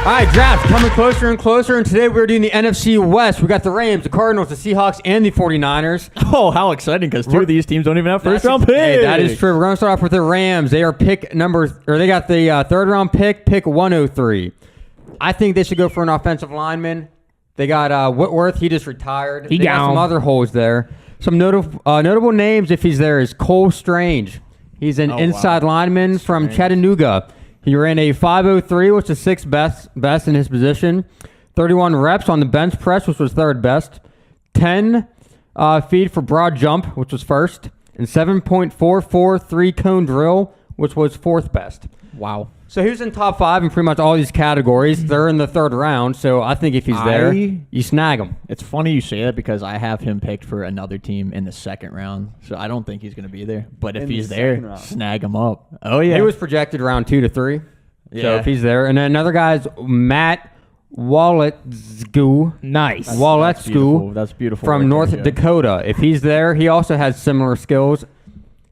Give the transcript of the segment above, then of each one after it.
All right, draft coming closer and closer, and today we're doing the NFC West. We got the Rams, the Cardinals, the Seahawks, and the 49ers. Oh, how exciting, because two of these teams don't even have first-round picks. Hey, that is true. We're going to start off with the Rams. They are they got the third-round pick 103. I think they should go for an offensive lineman. They got Whitworth. He just retired. They got some other holes there. Some notable names, if he's there, is Cole Strange. He's an inside lineman from Chattanooga. He ran a 5.03, which is sixth best in his position. 31 reps on the bench press, which was third best. 10 feet for broad jump, which was first. And 7.44 three-cone drill, which was fourth best. Wow. So he was in top 5 in pretty much all these categories. They're in the third round, so I think if he's there, you snag him. It's funny you say that because I have him picked for another team in the second round, so I don't think he's going to be there. But if he's there, snag him up. Oh, yeah. He was projected around 2 to 3. Yeah. So if he's there. And then another guy's Matt Waletzku. Nice. Waletzku. That's beautiful. From North Dakota. If he's there, he also has similar skills.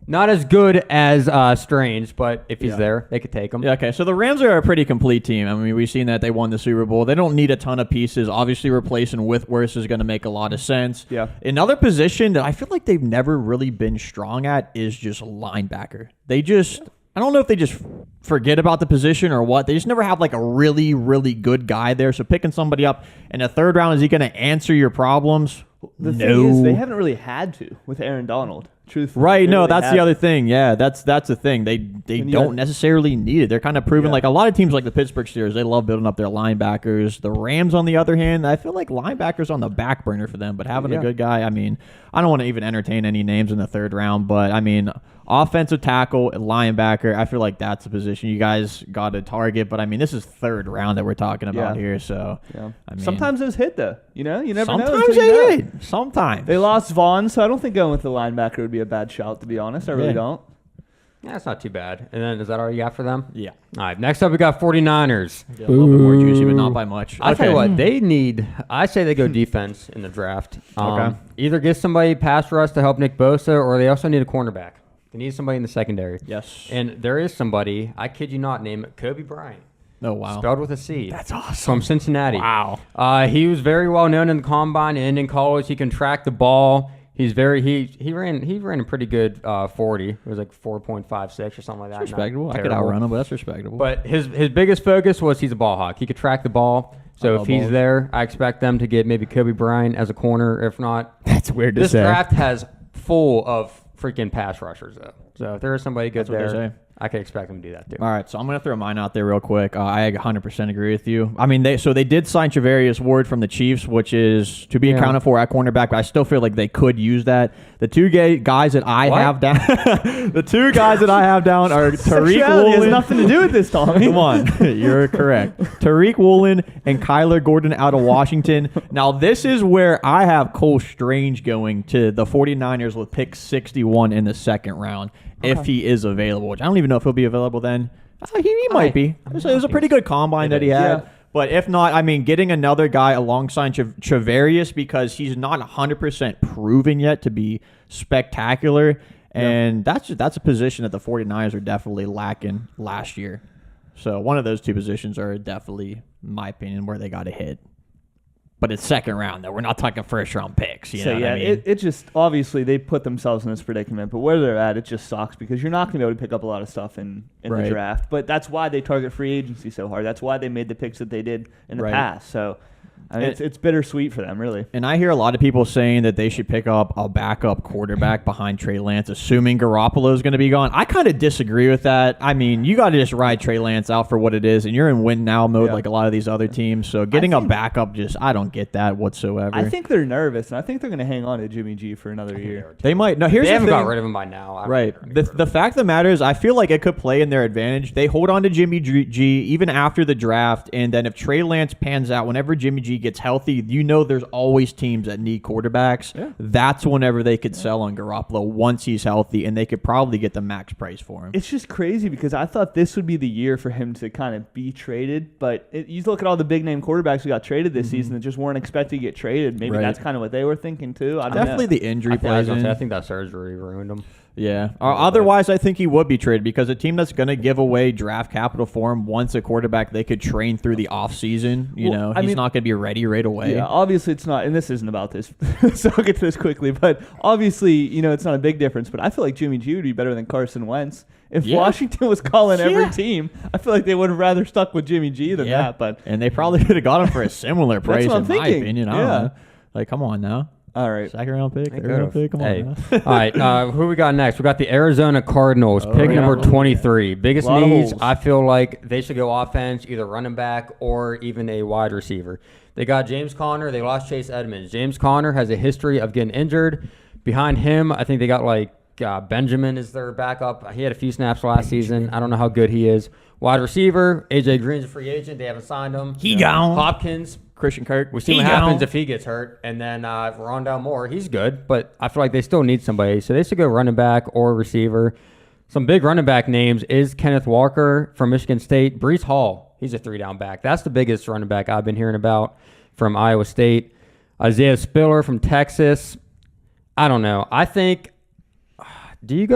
Not as good as Strange, but if he's there, they could take him. Yeah, okay, so the Rams are a pretty complete team. I mean, we've seen that they won the Super Bowl. They don't need a ton of pieces. Obviously, replacing Whitworth is going to make a lot of sense. Yeah. Another position that I feel like they've never really been strong at is just linebacker. I don't know if they just forget about the position or what. They just never have like a really, really good guy there. So picking somebody up in the third round, is he going to answer your problems? The thing is, they haven't really had to with Aaron Donald. Truthfully, right? No, that's the other thing. Yeah, that's the thing. They don't necessarily need it. They're kind of proving like a lot of teams, like the Pittsburgh Steelers, they love building up their linebackers. The Rams, on the other hand, I feel like linebackers on the back burner for them. But having a good guy, I mean, I don't want to even entertain any names in the third round. But I mean, offensive tackle, linebacker, I feel like that's a position you guys got to target. But I mean, this is third round that we're talking about here. So I mean, sometimes those hit though. You know, you never know. Sometimes they hit. Sometimes they lost Vaughn, so I don't think going with the linebacker would be a bad shout. To be honest, I really don't. Yeah, that's not too bad. And then is that all you got for them? Yeah. All right. Next up, we got 49ers. Yeah, a little bit more juicy, but not by much. I tell you what, they need. I say they go defense in the draft. Either get somebody pass rush to help Nick Bosa, or they also need a cornerback. They need somebody in the secondary. Yes. And there is somebody, I kid you not, named Kobe Bryant. Oh, wow. Spelled with a C. That's awesome. From Cincinnati. Wow. He was very well known in the combine and in college. He can track the ball. He's he ran a pretty good 40. It was like 4.56 or something like that. That's respectable. I could outrun him, but that's respectable. But his biggest focus was he's a ball hawk. He could track the ball. So if he's there, I expect them to get maybe Kobe Bryant as a corner. If not, that's weird to say. This draft has full of freaking pass rushers though. So if there is somebody good there, I could expect them to do that too. All right, so I'm going to throw mine out there real quick. I 100% agree with you. I mean, they did sign Charvarius Ward from the Chiefs, which is to be accounted for at cornerback, but I still feel like they could use that. The two guys that I have down, the two guys that I have down are Tariq Woolen. Has nothing to do with this, Tommy. Come on, you're correct. Tariq Woolen and Kyler Gordon out of Washington. Now, this is where I have Cole Strange going to the 49ers with pick 61 in the second round. If he is available, which I don't even know if he'll be available then. He might be. It was a pretty good combine that he had. Yeah. But if not, I mean, getting another guy alongside Charvarius, because he's not 100% proven yet to be spectacular. And that's a position that the 49ers are definitely lacking last year. So one of those two positions are definitely, in my opinion, where they got to hit. But it's second round, though. We're not talking first-round picks. You know what I mean? It just, obviously, they put themselves in this predicament. But where they're at, it just sucks because you're not going to be able to pick up a lot of stuff in the draft. But that's why they target free agency so hard. That's why they made the picks that they did in the past. So, I mean, it's bittersweet for them, really. And I hear a lot of people saying that they should pick up a backup quarterback behind Trey Lance, assuming Garoppolo is going to be gone. I kind of disagree with that. I mean, you got to just ride Trey Lance out for what it is, and you're in win-now mode like a lot of these other teams. So getting a backup, I don't get that whatsoever. I think they're nervous, and I think they're going to hang on to Jimmy G for another year. They might. No, here's they the thing. haven't got rid of him by now. The fact of the matter is, I feel like it could play in their advantage. They hold on to Jimmy G even after the draft, and then if Trey Lance pans out, whenever Jimmy G gets healthy, there's always teams that need quarterbacks. Yeah. That's whenever they could sell on Garoppolo once he's healthy, and they could probably get the max price for him. It's just crazy because I thought this would be the year for him to kind of be traded, but you look at all the big name quarterbacks who got traded this season that just weren't expected to get traded. Maybe that's kind of what they were thinking too. I don't Definitely know. the injury plays in. I think that surgery ruined him. Yeah. Otherwise, I think he would be traded because a team that's going to give away draft capital for him wants a quarterback they could train through the offseason. He's not going to be ready right away. Yeah, obviously it's not, and this isn't about this, so I'll get to this quickly. But obviously, it's not a big difference. But I feel like Jimmy G would be better than Carson Wentz. If Washington was calling every team, I feel like they would have rather stuck with Jimmy G than that. And they probably could have got him for a similar price, That's what I'm in my thinking. opinion. I don't know. Like, come on now. All right. Second round pick, third round pick. Come on now. All right. Who we got next? We got the Arizona Cardinals, pick number 23. Biggest needs, I feel like they should go offense, either running back or even a wide receiver. They got James Conner. They lost Chase Edmonds. James Conner has a history of getting injured. Behind him, I think they got Benjamin is their backup. He had a few snaps last season. I don't know how good he is. Wide receiver, A.J. Green's a free agent. They haven't signed him. He gone. Hopkins. Christian Kirk. We see what happens if he gets hurt. And then Rondale Moore, he's good, but I feel like they still need somebody. So they should go running back or receiver. Some big running back names is Kenneth Walker from Michigan State. Breece Hall, he's a 3-down back. That's the biggest running back I've been hearing about from Iowa State. Isaiah Spiller from Texas. I don't know. I think... Do you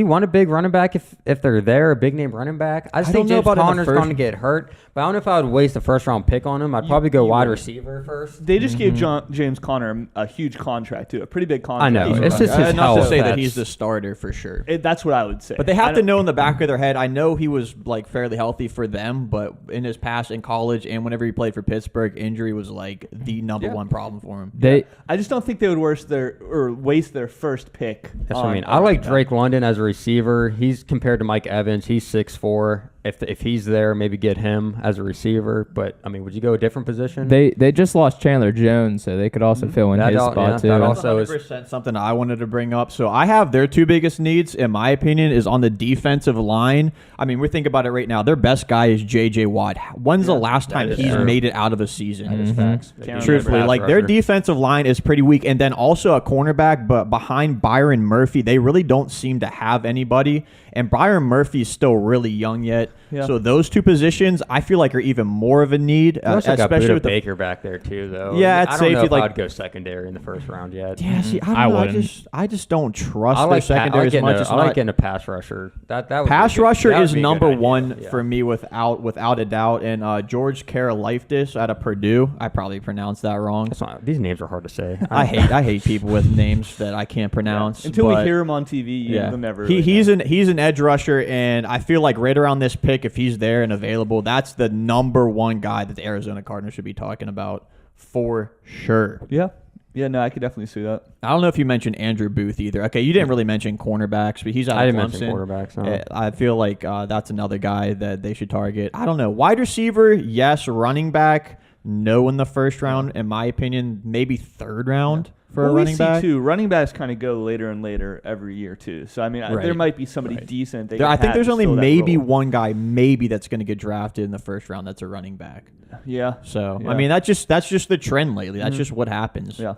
want a big running back if they're there, a big name running back? I just think James Conner's going to get hurt, but I don't know if I would waste a first round pick on him. I'd probably go wide receiver first. They just gave James Conner a huge contract too, a pretty big contract. I know. It's just his not health. to say that he's the starter for sure. That's what I would say. But they have to know in the back of their head. I know he was like fairly healthy for them, but in his past in college and whenever he played for Pittsburgh, injury was like the number one problem for him. I just don't think they would waste their first pick. That's what I mean. I like Drake London as a receiver. He's compared to Mike Evans. He's 6'4". If he's there, maybe get him as a receiver. But I mean, would you go a different position? They just lost Chandler Jones, so they could also fill in his spot too. That also is something I wanted to bring up. So I have their two biggest needs, in my opinion, is on the defensive line. I mean, we think about it right now. Their best guy is J.J. Watt. When's the last time he's made it out of a season? That is facts. Truthfully, like their defensive line is pretty weak, and then also a cornerback. But behind Byron Murphy, they really don't seem to have anybody. And Byron Murphy is still really young yet. Yeah. So those two positions, I feel like, are even more of a need. Especially with Baker back there, too, though. Yeah, I don't know if I'd go secondary in the first round yet. Yeah, see, I just don't trust their secondary as much. I like getting a pass rusher. Pass rusher is number one for me without a doubt. And George Karlaftis out of Purdue. I probably pronounced that wrong. These names are hard to say. I hate people with names that I can't pronounce. Until we hear him on TV, you'll never. He's an edge rusher, and I feel like right around this pick, if he's there and available, that's the number one guy that the Arizona Cardinals should be talking about for sure. Yeah. Yeah, no, I could definitely see that. I don't know if you mentioned Andrew Booth either. Okay, you didn't really mention cornerbacks, but he's out of Clemson. I didn't mention quarterbacks. No. I feel like that's another guy that they should target. I don't know. Wide receiver, yes. Running back, no in the first round. In my opinion, maybe third round. For a running back, too. Running backs kind of go later and later every year too. So I mean, there might be somebody decent. I think there's only maybe one guy that's going to get drafted in the first round. That's a running back. Yeah. So I mean, that's just the trend lately. That's just what happens. Yeah.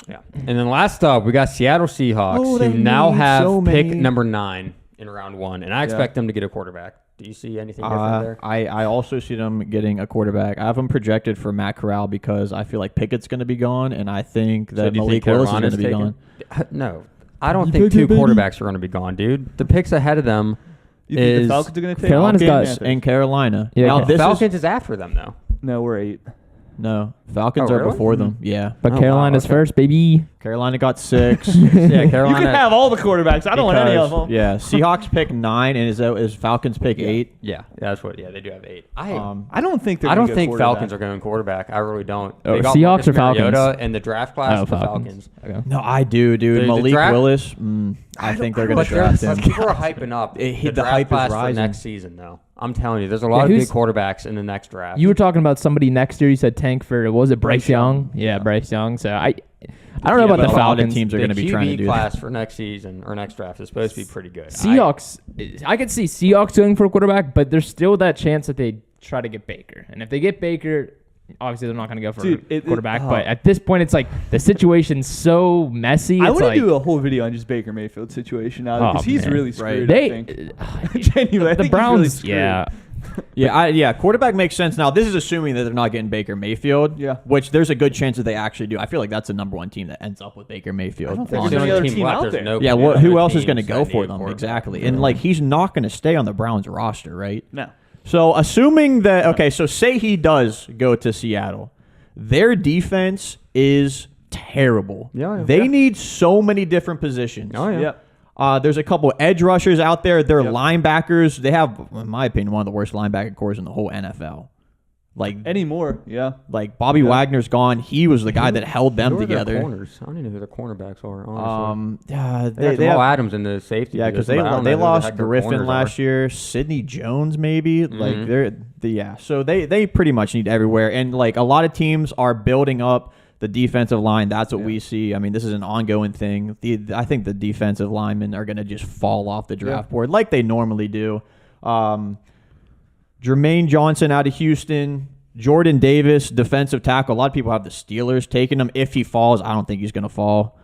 Yeah. And then last up, we got Seattle Seahawks, who now have pick number 9 in round 1, and I expect them to get a quarterback. Do you see anything different there? I also see them getting a quarterback. I have them projected for Matt Corral because I feel like Pickett's going to be gone, and I think that Malik Willis is going to be gone. No, I don't think two quarterbacks are going to be gone, dude. The picks ahead of them you think the Falcons are going to take Falcons in Carolina. Yeah, now, Falcons is after them, though. No, we're 8. No, Falcons are before them. Yeah, but Carolina's first, baby. Carolina got 6. Yeah, Carolina. You can have all the quarterbacks. I don't want any of them. Yeah, Seahawks pick 9, and is Falcons pick 8? Yeah, that's what. Yeah, they do have 8. I don't think Falcons are going quarterback. I really don't. They got Seahawks or Falcons? In the draft class, the Falcons. Okay. No, I do, dude. Malik Willis. I think they're going to draft him. People are hyping up the draft class for next season, though. I'm telling you, there's a lot of good quarterbacks in the next draft. You were talking about somebody next year. You said tank for, was it Bryce Young? Yeah, Bryce Young. So I don't know about the Falcons. Teams are going to be trying to do that. The QB class for next season or next draft is supposed to be pretty good. Seahawks, I could see Seahawks going for a quarterback, but there's still that chance that they try to get Baker. And if they get Baker, obviously they're not going to go for Dude, quarterback, but at this point, it's like the situation's so messy. I It's want to like, do a whole video on just Baker Mayfield's situation now because he's man. really screwed. they, I think. Genuinely, I the think Browns, he's really yeah. Yeah, quarterback makes sense. Now, this is assuming that they're not getting Baker Mayfield, Yeah. which there's a good chance that they actually do. I feel like that's the number one team that ends up with Baker Mayfield. I don't think There's there's the any only other team left. out There's there. no Yeah, other who else is teams going to go that for need a them? quarterback. Exactly. And, like, he's not going to stay on the Browns roster, right? No. So, assuming that, okay, so say he does go to Seattle, their defense is terrible. Yeah. They need so many different positions. Oh, yeah. Yep. There's a couple edge rushers out there. They're Yep. linebackers. They have, in my opinion, one of the worst linebacker cores in the whole NFL. Like Anymore, yeah. Like Bobby Wagner's gone. He was the guy that held them Who are their together. corners? I don't even know who their cornerbacks are. Honestly. Yeah, they got Jamal Adams in the safety. Yeah, because position, but I don't they know who the lost heck their Griffin corners last are. year. Sidney Jones maybe. Like Mhm. So they pretty much need everywhere, and like a lot of teams are building up the defensive line. That's what we see. I mean, this is an ongoing thing. I think the defensive linemen are going to just fall off the draft board like they normally do. Jermaine Johnson out of Houston. Jordan Davis, defensive tackle. A lot of people have the Steelers taking him. If he falls, I don't think he's going to fall.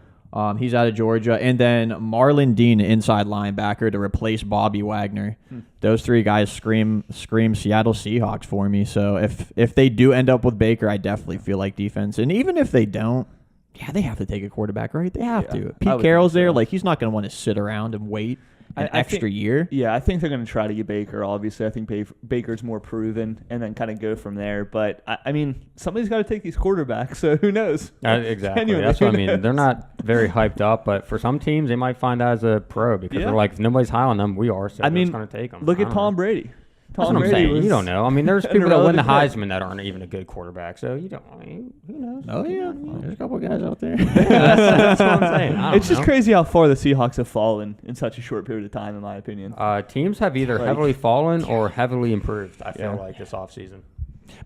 He's out of Georgia. And then Marlon Dean, inside linebacker, to replace Bobby Wagner. Those three guys scream Seattle Seahawks for me. So if they do end up with Baker, I definitely feel like defense. And even if they don't, yeah, they have to take a quarterback, right? They have to. Pete Carroll's there. Like, he's not going to want to sit around and wait an extra year. Yeah, I think they're going to try to get Baker, obviously. I think Baker's more proven and then kind of go from there. But, I mean, somebody's got to take these quarterbacks, so who knows? Exactly. Genuinely, That's what I who mean. knows? They're not very hyped up, but for some teams, they might find that as a pro because they're like, if nobody's high on them, we are, so I they're mean, just going to take them. Look at Tom Brady. That's what I'm saying. You don't know. I mean, there's people that win the Heisman that aren't even a good quarterback, so you don't. I mean, who knows? Oh, yeah. There's a couple guys out there. That's what I'm saying. I don't It's just know. crazy how far the Seahawks have fallen in such a short period of time, in my opinion. Teams have either heavily fallen or heavily improved, I feel like, this offseason.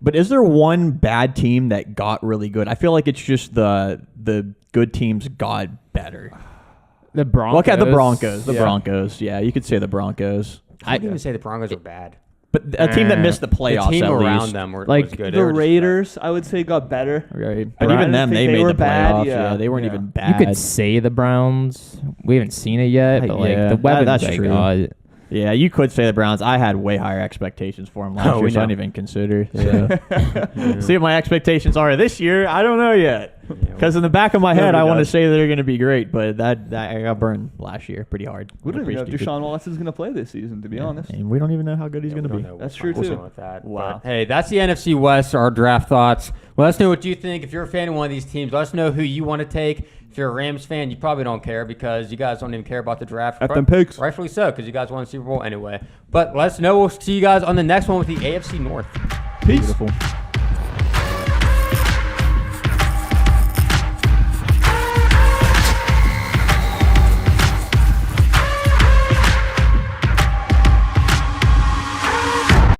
But is there one bad team that got really good? I feel like it's just the good teams got better. The Broncos. Look at the Broncos. The Broncos. Yeah, you could say the Broncos. I wouldn't even say the Broncos are bad. But a team that missed the playoffs The team at around least. them was Like, good. The Raiders, I would say, got better. Right. I But even didn't them, think they they made were the bad, playoffs. yeah. Yeah, they weren't Yeah. even You bad. could say the Browns. We haven't seen it yet, but like Yeah, the weapons, that's like, true. Yeah, you could say the Browns. I had way higher expectations for them last year, so I didn't even consider. So. See what my expectations are this year. I don't know yet. Because in the back of my head, I want to say they're going to be great, but that I got burned last year pretty hard. We don't even know if Pretty Deshaun Watson is going to play this season, to be honest. And we don't even know how good he's going to be. That's true, too. With that. Wow. But, hey, that's the NFC West, our draft thoughts. Let us know what you think. If you're a fan of one of these teams, let us know who you want to take. If you're a Rams fan, you probably don't care because you guys don't even care about the draft. F them picks. Rightfully so, because you guys won the Super Bowl anyway. But let us know. We'll see you guys on the next one with the AFC North. Peace. Beautiful.